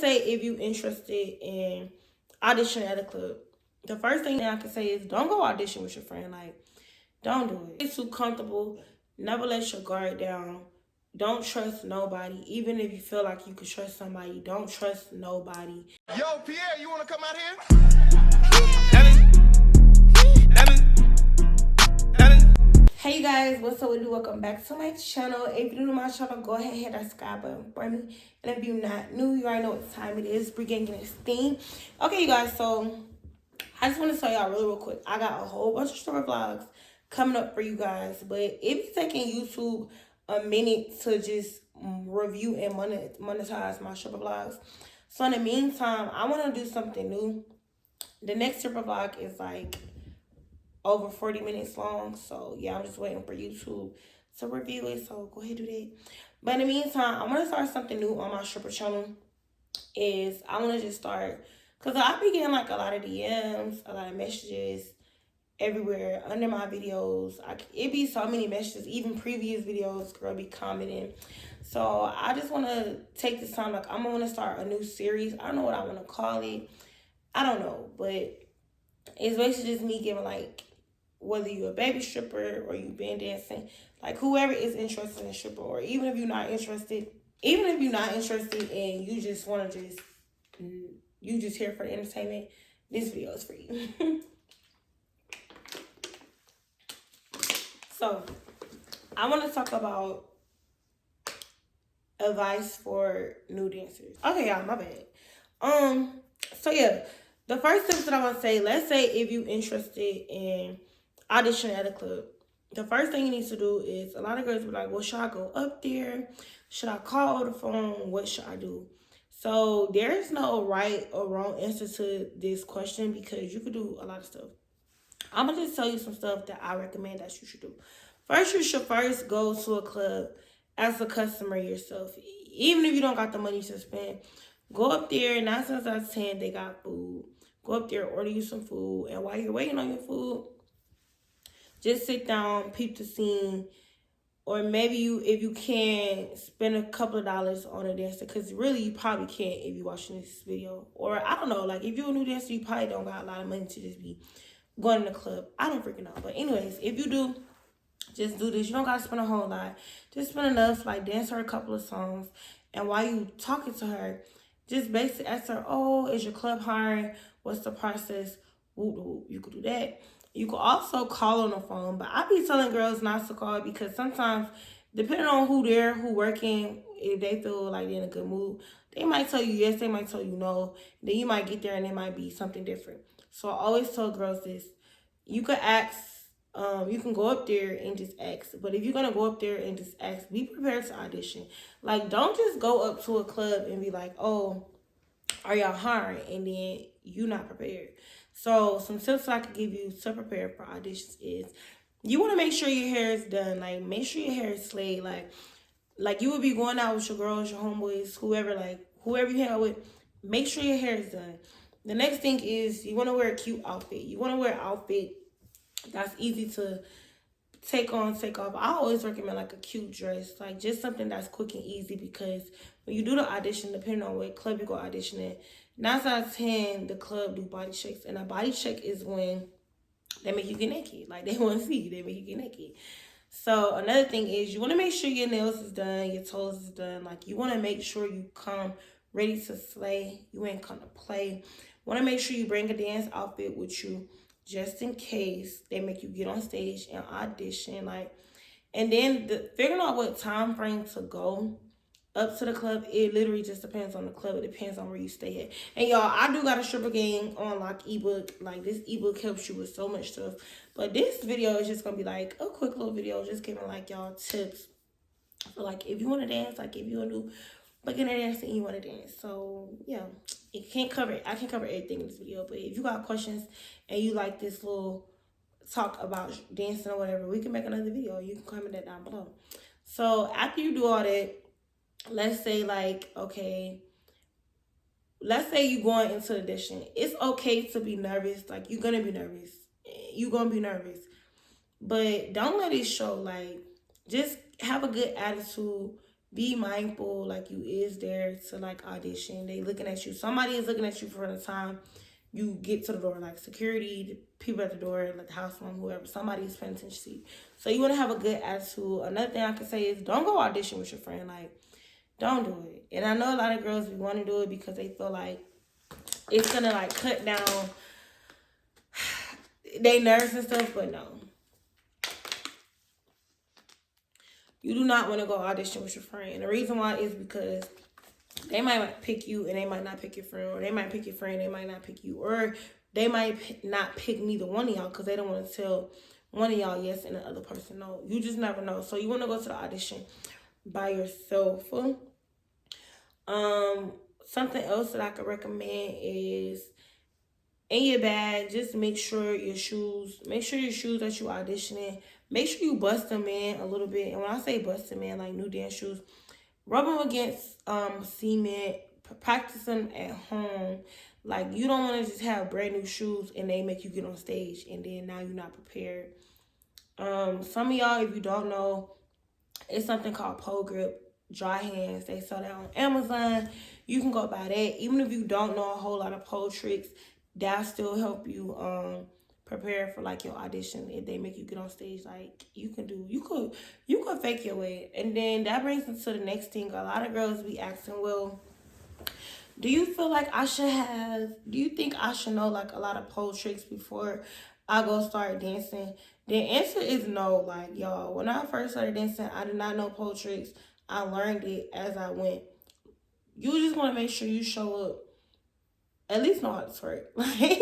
Say if you interested in audition at a club, the first thing that I can say is don't go audition with your friend. Like, don't do it. Get too comfortable. Never let your guard down. Don't trust nobody. Even if you feel like you could trust somebody, don't trust nobody. Yo, Pierre, you want to come out here? Hey you guys, what's up with you? Welcome back to my channel. If you're new to my channel, go ahead and hit that subscribe button for me. And if you're not new, you already know what time it is. We're getting this theme. Okay, you guys, so I just want to tell y'all real quick. I got a whole bunch of stripper vlogs coming up for you guys, but it be taking YouTube a minute to just review and monetize my stripper vlogs. So in the meantime, I want to do something new. The next stripper vlog is like over 40 minutes long, so yeah, I'm just waiting for YouTube to review it, so go ahead and do that. But in the meantime, I'm gonna start something new on my stripper channel. Is I want to just start, because I be getting like a lot of DMs, a lot of messages everywhere under my videos. It be so many messages, even previous videos, girl be commenting. So I just want to take this time, like I'm gonna start a new series. I don't know what I want to call it, I don't know, but it's basically just me giving, like, whether you a baby stripper or you been dancing, like whoever is interested in stripper, or even if you're not interested and you just want to you just here for the entertainment, this video is for you. So I want to talk about advice for new dancers. Okay, y'all, my bad. So yeah, the first tips that I want to say, let's say if you're interested in audition at a club, the first thing you need to do is, a lot of girls be like, well, should I go up there? Should I call the phone? What should I do? So there's no right or wrong answer to this question, because you could do a lot of stuff. I'm going to just tell you some stuff that I recommend that you should do. First, you should first go to a club as a customer yourself. Even if you don't got the money to spend, go up there. 9 times out of 10, they got food. Go up there, order you some food. And while you're waiting on your food, just sit down, peep the scene, or maybe if you can, spend a couple of dollars on a dancer, because really you probably can't if you're watching this video. Or I don't know, like if you're a new dancer, you probably don't got a lot of money to just be going to the club. I don't freaking know. But anyways, if you do, just do this. You don't got to spend a whole lot. Just spend enough, like dance her a couple of songs. And while you talking to her, just basically ask her, oh, is your club hiring? What's the process? Whoop, whoop. You could do that. You could also call on the phone, but I be telling girls not to call, because sometimes, depending on who working, if they feel like they're in a good mood, they might tell you yes, they might tell you no. Then you might get there and it might be something different. So I always tell girls this. You could ask, you can go up there and just ask. But if you're going to go up there and just ask, be prepared to audition. Like, don't just go up to a club and be like, oh, are y'all hiring? And then you not prepared. So some tips I could give you to prepare for auditions is, you want to make sure your hair is done. Like, make sure your hair is slayed. Like you would be going out with your girls, your homeboys, whoever you hang out with. Make sure your hair is done. The next thing is, you want to wear a cute outfit. You want to wear an outfit that's easy to take on, take off. I always recommend like a cute dress, like just something that's quick and easy, because when you do the audition, depending on what club you go audition at, 9 out of 10, the club do body checks. And a body check is when they make you get naked. Like, they want to see you, they make you get naked. So another thing is, you want to make sure your nails is done, your toes is done. Like, you want to make sure you come ready to slay. You ain't come to play. Want to make sure you bring a dance outfit with you, just in case they make you get on stage and audition. Like, and then figuring out what time frame to go up to the club, it literally just depends on the club. It depends on where you stay at. And y'all, I do got a stripper game on like ebook. Like, this ebook helps you with so much stuff. But this video is just gonna be like a quick little video, just giving like y'all tips for like if you want to dance, like if you want to beginner dancing and you want to dance. So yeah, I can't cover everything in this video. But if you got questions and you like this little talk about dancing or whatever, we can make another video. You can comment that down below. So after you do all that, let's say like, okay, let's say you going into the audition. It's okay to be nervous. Like, you're gonna be nervous. But don't let it show. Like, just have a good attitude. be mindful, like you is there to like audition. They looking at you. Somebody is looking at you for the time you get to the door, like security, the people at the door, like the house mom, whoever. Somebody is paying attention to you. So you want to have a good attitude. Another thing I can say is don't go audition with your friend. Like, don't do it. And I know a lot of girls want to do it because they feel like it's gonna like cut down they nerves and stuff, but no. You do not want to go audition with your friend. And the reason why is because they might pick you and they might not pick your friend, or they might pick your friend, they might not pick you, or they might not pick neither one of y'all because they don't want to tell one of y'all yes and the other person no. You just never know. So you want to go to the audition by yourself. Something else that I could recommend is in your bag, just make sure your shoes that you auditioning, make sure you bust them in a little bit. And when I say bust them in, like new dance shoes, rub them against cement, practice them at home. Like, you don't want to just have brand new shoes and they make you get on stage and then now you're not prepared. Some of y'all, if you don't know, it's something called pole grip dry hands. They sell that on Amazon. You can go buy that. Even if you don't know a whole lot of pole tricks, that still help you prepare for like your audition. If they make you get on stage, like you could fake your way. And then that brings us to the next thing. A lot of girls be asking, well, do you think I should know like a lot of pole tricks before I go start dancing? The answer is no. Like, y'all, when I first started dancing, I did not know pole tricks. I learned it as I went. You just want to make sure you show up, at least know how to twerk. Like,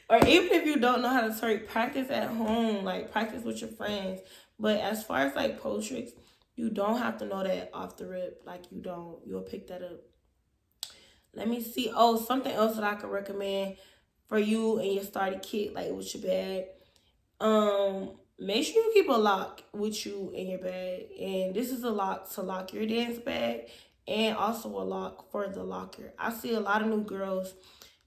or even if you don't know how to twerk, practice at home. Like, practice with your friends. But as far as like pole tricks, you don't have to know that off the rip. Like, you don't. You'll pick that up. Let me see. Oh, something else that I could recommend for you and your starter kit, like with your bag. Make sure you keep a lock with you in your bag. And this is a lock to lock your dance bag and also a lock for the locker. I see a lot of new girls,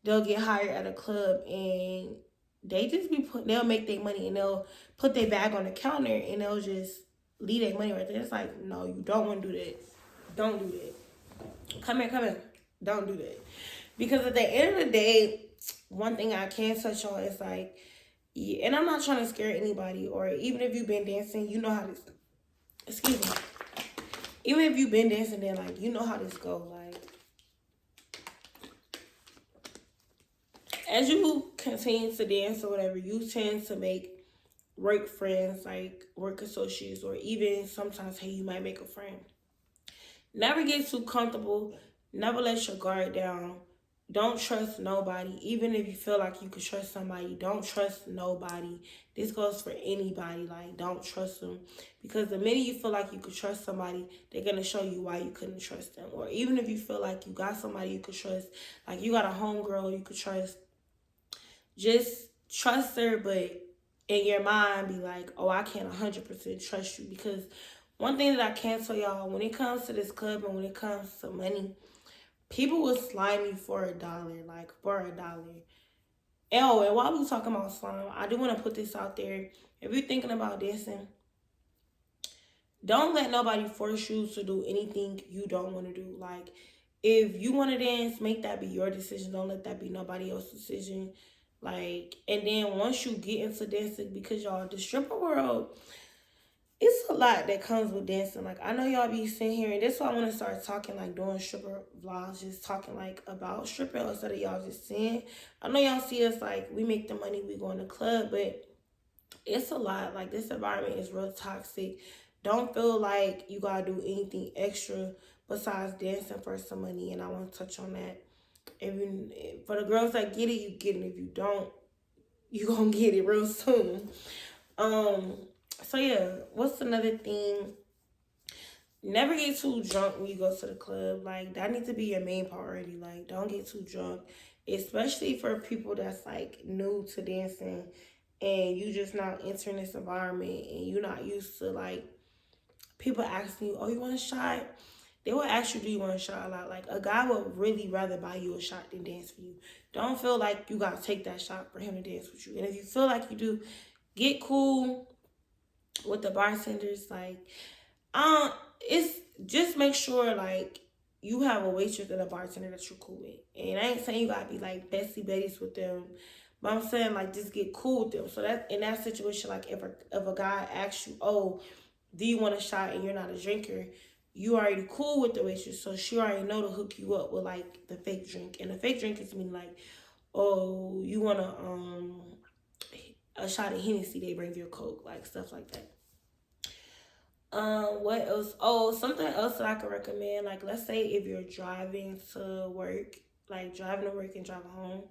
they'll get hired at a club and they'll make their money and they'll put their bag on the counter and they'll just leave their money right there. It's like, no, you don't want to do that. Don't do that. Come here. Don't do that. Because at the end of the day, one thing I can touch on is like, yeah, and I'm not trying to scare anybody, or even if you've been dancing, you know how this, excuse me. Even if you've been dancing, then like, you know how this goes. Like, as you continue to dance or whatever, you tend to make work friends, like work associates, or even sometimes, hey, you might make a friend. Never get too comfortable. Never let your guard down. Don't trust nobody. Even if you feel like you could trust somebody, don't trust nobody. This goes for anybody. Like, don't trust them. Because the minute you feel like you could trust somebody, they're going to show you why you couldn't trust them. Or even if you feel like you got somebody you could trust, like you got a homegirl you could trust, just trust her, but in your mind be like, oh, I can't 100% trust you. Because one thing that I can tell y'all, when it comes to this club and when it comes to money, people will slime you for $1, like for $1. Oh, and while we talking about slime, I do want to put this out there. If you're thinking about dancing, don't let nobody force you to do anything you don't want to do. Like, if you want to dance, make that be your decision. Don't let that be nobody else's decision. Like, and then once you get into dancing, because y'all, the stripper world, it's a lot that comes with dancing. Like, I know y'all be sitting here, and that's why I want to start talking, like, doing stripper vlogs, just talking, like, about stripping instead of y'all just seeing. I know y'all see us, like, we make the money, we go in the club, but it's a lot. Like, this environment is real toxic. Don't feel like you got to do anything extra besides dancing for some money, and I want to touch on that. For the girls that get it, you get it. If you don't, you gonna get it real soon. So yeah, what's another thing? Never get too drunk when you go to the club. Like, that needs to be your main priority. Like, don't get too drunk, especially for people that's like new to dancing and you just not entering this environment and you're not used to like people asking you, oh, you want a shot? They will ask you, do you want a shot a lot? Like, a guy would really rather buy you a shot than dance for you. Don't feel like you got to take that shot for him to dance with you. And if you feel like you do, get cool with the bartenders. Like, it's just make sure like you have a waitress and a bartender that you're cool with. And I ain't saying you gotta be like bestie buddies with them, but I'm saying like just get cool with them. So that in that situation, like if a guy asks you, oh, do you want a shot and you're not a drinker, you already cool with the waitress, so she already know to hook you up with like the fake drink. And the fake drink is mean like, oh, you want a shot of Hennessy, they bring you a Coke, like stuff like that. What else? Oh, something else that I could recommend. Like, let's say if you're driving to work, like driving to work and driving home,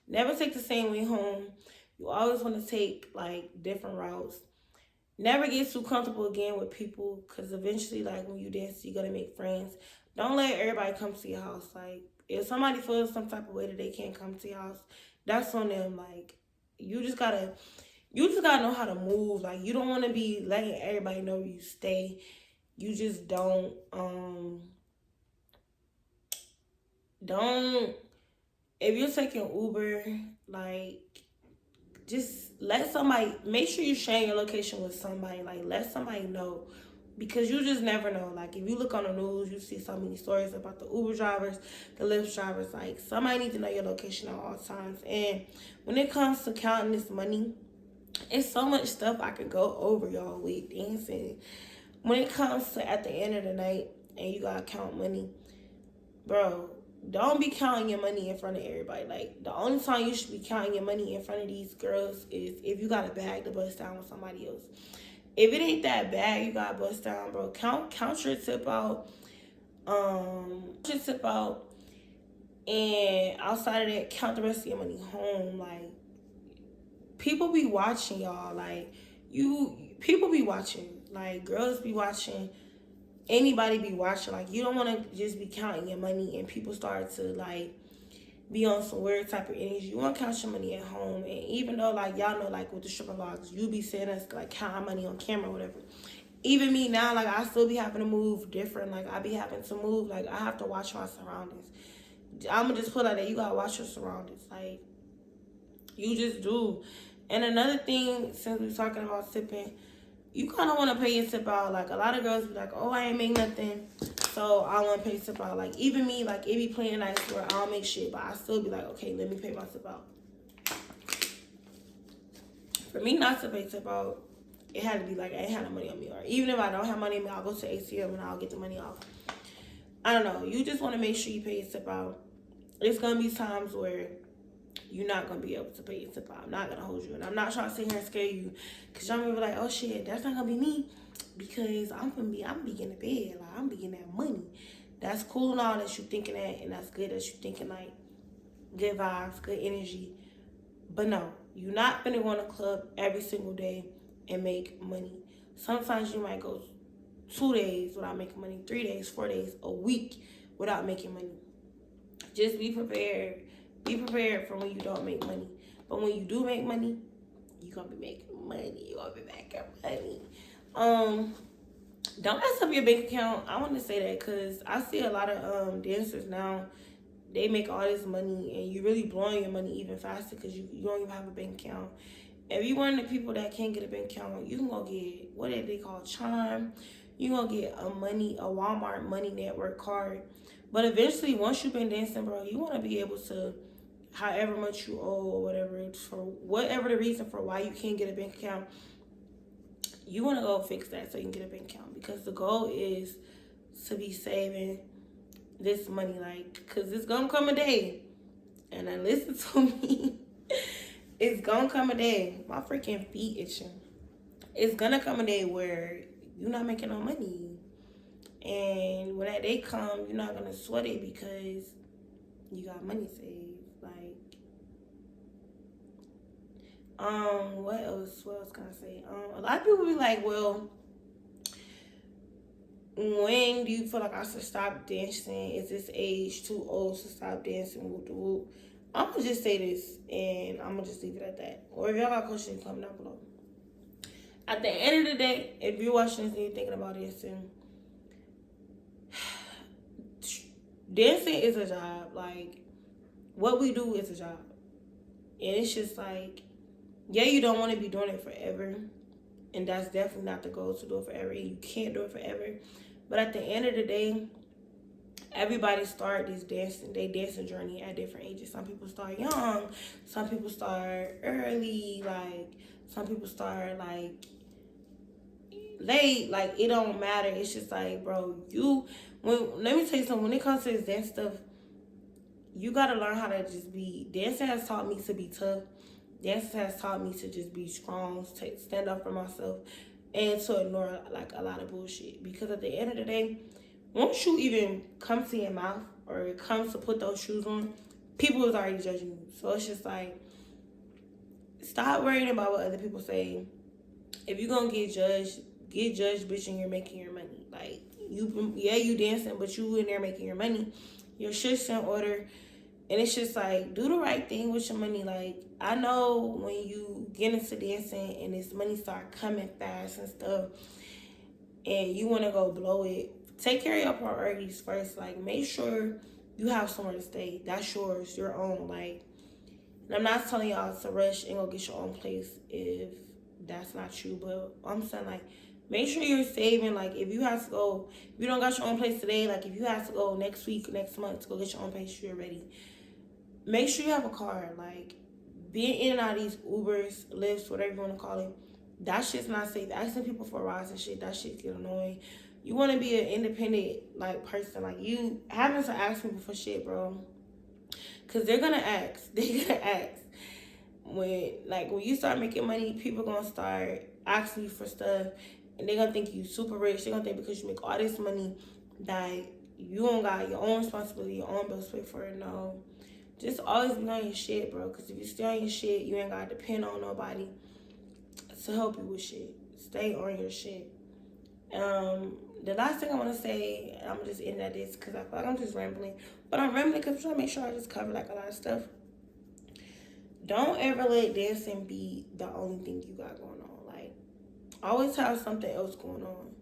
never take the same way home. You always want to take like different routes. Never get too comfortable again with people, because eventually, like when you dance, you're gonna make friends. Don't let everybody come to your house. Like, if somebody feels some type of way that they can't come to your house, that's on them. Like, you just gotta know how to move. Like, you don't want to be letting everybody know you stay. You just don't if you're taking Uber, like, just let somebody, make sure you share your location with somebody. Like, let somebody know, because you just never know. Like, if you look on the news, you see so many stories about the Uber drivers, the Lyft drivers. Like, somebody needs to know your location at all times. And when it comes to counting this money, it's so much stuff I could go over, y'all, with dancing. When it comes to at the end of the night and you gotta count money, bro, don't be counting your money in front of everybody. Like, the only time you should be counting your money in front of these girls is if you got a bag to bust down with somebody else. If it ain't that bag you gotta bust down, bro, count your tip out. And outside of that, count the rest of your money home. Like, people be watching, y'all. Like, people be watching. Like, girls be watching. Anybody be watching. Like, you don't want to just be counting your money and people start to like be on some weird type of energy. You want to count your money at home. And even though, like, y'all know, like with the stripper vlogs, you be seeing us like count our money on camera or whatever. Even me now, like, I still be having to move different. Like, I be having to move. Like, I have to watch my surroundings. I'm gonna just put like that. You gotta watch your surroundings. Like, you just do. And another thing, since we're talking about tipping, you kind of want to pay your tip out. Like, a lot of girls be like, oh, I ain't make nothing, so I want to pay tip out. Like, even me, like, it be playing nice where I don't make shit, but I still be like, okay, let me pay my tip out. For me not to pay tip out, it had to be like I ain't had no money on me. Or even if I don't have money on me, I'll go to ATM and I'll get the money off. I don't know. You just want to make sure you pay your tip out. It's going to be times where you're not going to be able to pay your tip out. I'm not going to hold you. And I'm not trying to sit here and scare you. Because y'all may be like, oh, shit, that's not going to be me. Because I'm be getting to bed. Like, I'm be getting that money. That's cool and all that you thinking that. And that's good that you thinking, like, good vibes, good energy. But no, you're not going to go in a club every single day and make money. Sometimes you might go 2 days without making money, 3 days, 4 days, a week without making money. Just be prepared. Be prepared for when you don't make money. But when you do make money, you're going to be making money. You're going to be making money. Don't mess up your bank account. I want to say that because I see a lot of dancers now. They make all this money and you're really blowing your money even faster because you don't even have a bank account. If you're one of the people that can't get a bank account, you can go get, what they call, Chime. You can go get a Walmart Money Network card. But eventually, once you've been dancing, bro, you want to be able to, however much you owe or whatever, for whatever the reason for why you can't get a bank account, you want to go fix that so you can get a bank account. Because the goal is to be saving this money, like, because it's going to come a day. And then listen to me. It's going to come a day. My freaking feet itching. It's going to come a day where you're not making no money. And when that day comes, you're not going to sweat it because you got money saved. Like, what else can I say? A lot of people be like, well, when do you feel like I should stop dancing? Is this age too old to stop dancing? Whoop the whoop. I'm going to just say this, and I'm going to just leave it at that. Or if y'all got questions, comment down below. At the end of the day, if you're watching this and you're thinking about dancing, dancing is a job. Like, what we do is a job. And it's just like, yeah, you don't want to be doing it forever. And that's definitely not the goal, to do it forever. And you can't do it forever. But at the end of the day, everybody start their dancing journey at different ages. Some people start young, some people start early, like some people start like late. Like it don't matter. It's just like, bro, let me tell you something. When it comes to this dance stuff, you gotta learn how to just be. Dancing has taught me to be tough. Dancing has taught me to just be strong, stand up for myself, and to ignore like a lot of bullshit. Because at the end of the day, once you even come to your mouth or it comes to put those shoes on, people is already judging you. So it's just like, stop worrying about what other people say. If you're gonna get judged, bitch, and you're making your money. Like you dancing, but you in there making your money. Your shit's in order. And it's just like, do the right thing with your money. Like, I know when you get into dancing and this money start coming fast and stuff, and you want to go blow it, take care of your priorities first. Like, make sure you have somewhere to stay. That's yours, your own. Like, and I'm not telling y'all to rush and go get your own place if that's not you. But I'm saying, like, make sure you're saving. Like, if you have to go, if you don't got your own place today, like, if you have to go next week, next month to go get your own place, you're ready. Make sure you have a car. Like, being in and out of these Ubers, Lyfts, whatever you want to call it, that shit's not safe. Asking people for rides and shit, that shit get annoying. You want to be an independent, like, person. Like, you having to ask people for shit, bro. Because they're going to ask. They're going to ask. When you start making money, people going to start asking you for stuff. And they're going to think you super rich. They're going to think because you make all this money that you don't got your own responsibility, your own bills to pay for it. No. Just always be on your shit, bro. Because if you stay on your shit, you ain't got to depend on nobody to help you with shit. Stay on your shit. The last thing I want to say, I'm going to just end at this because I feel like I'm just rambling. But I'm rambling because I'm trying to make sure I just cover like a lot of stuff. Don't ever let dancing be the only thing you got going on. Like, always have something else going on.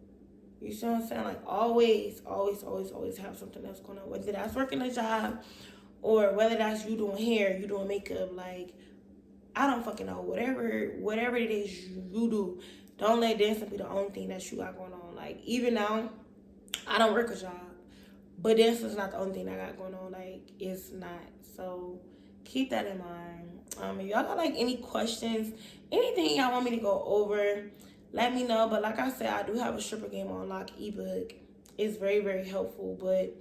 You see what I'm saying? Like, always have something else going on. Whether that's working a job, or whether that's you doing hair, you doing makeup, like, I don't fucking know. Whatever it is you do, don't let dancing be the only thing that you got going on. Like, even now, I don't work a job, but dancing's not the only thing I got going on. Like, it's not. So, keep that in mind. If y'all got, like, any questions, anything y'all want me to go over, let me know. But like I said, I do have a stripper game on lock ebook. It's very, very helpful, but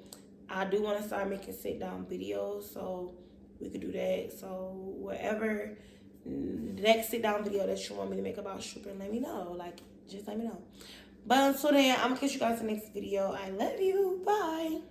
I do want to start making sit-down videos, so we could do that. So whatever next sit-down video that you want me to make about stripping, let me know. Like, just let me know. But until then, I'm going to catch you guys in the next video. I love you. Bye.